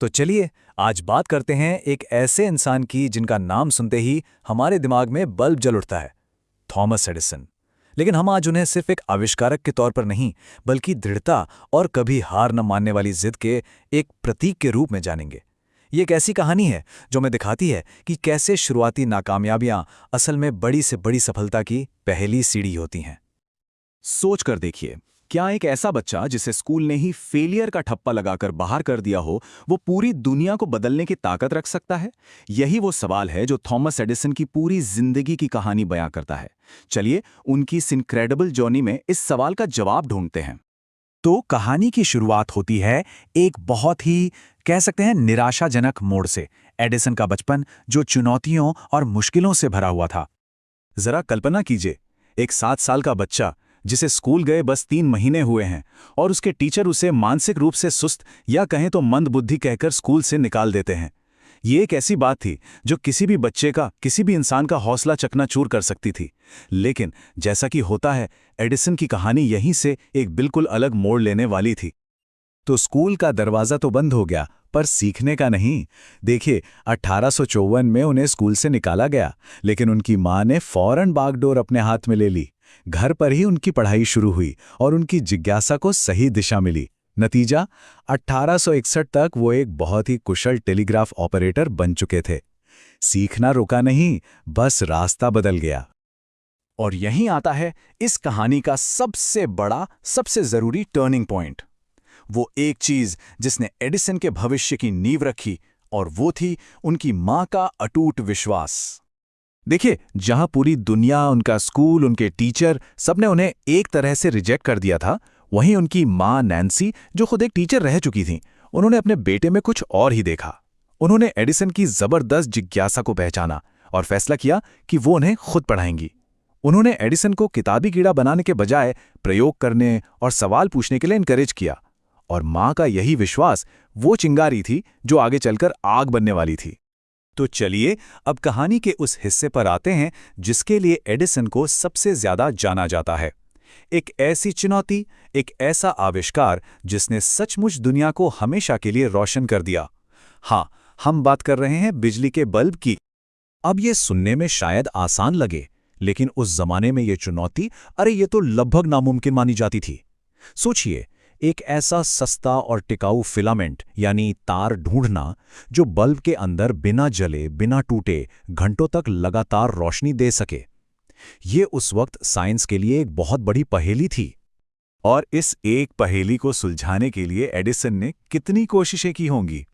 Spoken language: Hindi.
तो चलिए आज बात करते हैं एक ऐसे इंसान की जिनका नाम सुनते ही हमारे दिमाग में बल्ब जल उठता है, थॉमस एडिसन। लेकिन हम आज उन्हें सिर्फ एक आविष्कारक के तौर पर नहीं, बल्कि दृढ़ता और कभी हार न मानने वाली जिद के एक प्रतीक के रूप में जानेंगे। ये एक ऐसी कहानी है जो हमें दिखाती है कि कैसे शुरुआती नाकामयाबियां असल में बड़ी से बड़ी सफलता की पहली सीढ़ी होती हैं। सोच कर देखिए, क्या एक ऐसा बच्चा जिसे स्कूल ने ही फेलियर का ठप्पा लगाकर बाहर कर दिया हो, वो पूरी दुनिया को बदलने की ताकत रख सकता है? यही वो सवाल है जो थॉमस एडिसन की पूरी जिंदगी की कहानी बयां करता है। चलिए उनकी इस इनक्रेडिबल जर्नी में इस सवाल का जवाब ढूंढते हैं। तो कहानी की शुरुआत होती है एक बहुत ही कह सकते हैं निराशाजनक मोड़ से। एडिसन का बचपन जो चुनौतियों और मुश्किलों से भरा हुआ था। जरा कल्पना कीजिए, एक 7 साल का बच्चा जिसे स्कूल गए बस 3 महीने हुए हैं और उसके टीचर उसे मानसिक रूप से सुस्त या कहें तो मंदबुद्धि कहकर स्कूल से निकाल देते हैं। ये एक ऐसी बात थी जो किसी भी बच्चे का, किसी भी इंसान का हौसला चकनाचूर कर सकती थी। लेकिन जैसा कि होता है, एडिसन की कहानी यहीं से एक बिल्कुल अलग मोड़ लेने वाली थी। तो स्कूल का दरवाजा तो बंद हो गया, पर सीखने का नहीं। देखिए, 1854 में उन्हें स्कूल से निकाला गया, लेकिन उनकी मां ने फौरन बागडोर अपने हाथ में ले ली। घर पर ही उनकी पढ़ाई शुरू हुई और उनकी जिज्ञासा को सही दिशा मिली। नतीजा, 1861 तक वो एक बहुत ही कुशल टेलीग्राफ ऑपरेटर बन चुके थे। सीखना रुका नहीं, बस रास्ता बदल गया। और यहीं आता है इस कहानी का सबसे बड़ा, सबसे जरूरी टर्निंग पॉइंट। वो एक चीज जिसने एडिसन के भविष्य की नींव रखी, और वो थी उनकी मां का अटूट विश्वास। देखिए, जहां पूरी दुनिया, उनका स्कूल, उनके टीचर, सबने उन्हें एक तरह से रिजेक्ट कर दिया था, वहीं उनकी मां नैन्सी, जो खुद एक टीचर रह चुकी थीं, उन्होंने अपने बेटे में कुछ और ही देखा। उन्होंने एडिसन की जबरदस्त जिज्ञासा को पहचाना और फैसला किया कि वो उन्हें खुद पढ़ाएंगी। उन्होंने एडिसन को किताबी कीड़ा बनाने के बजाय प्रयोग करने और सवाल पूछने के लिए इनकरेज किया। और मां का यही विश्वास वो चिंगारी थी जो आगे चलकर आग बनने वाली थी। तो चलिए अब कहानी के उस हिस्से पर आते हैं जिसके लिए एडिसन को सबसे ज्यादा जाना जाता है। एक ऐसी चुनौती, एक ऐसा आविष्कार जिसने सचमुच दुनिया को हमेशा के लिए रोशन कर दिया। हाँ, हम बात कर रहे हैं बिजली के बल्ब की। अब ये सुनने में शायद आसान लगे, लेकिन उस जमाने में ये चुनौती, अरे ये तो लगभग नामुमकिन मानी जाती थी। सोचिए, एक ऐसा सस्ता और टिकाऊ फिलामेंट यानी तार ढूंढना जो बल्ब के अंदर बिना जले, बिना टूटे घंटों तक लगातार रोशनी दे सके। ये उस वक्त साइंस के लिए एक बहुत बड़ी पहेली थी। और इस एक पहेली को सुलझाने के लिए एडिसन ने कितनी कोशिशें की होंगी।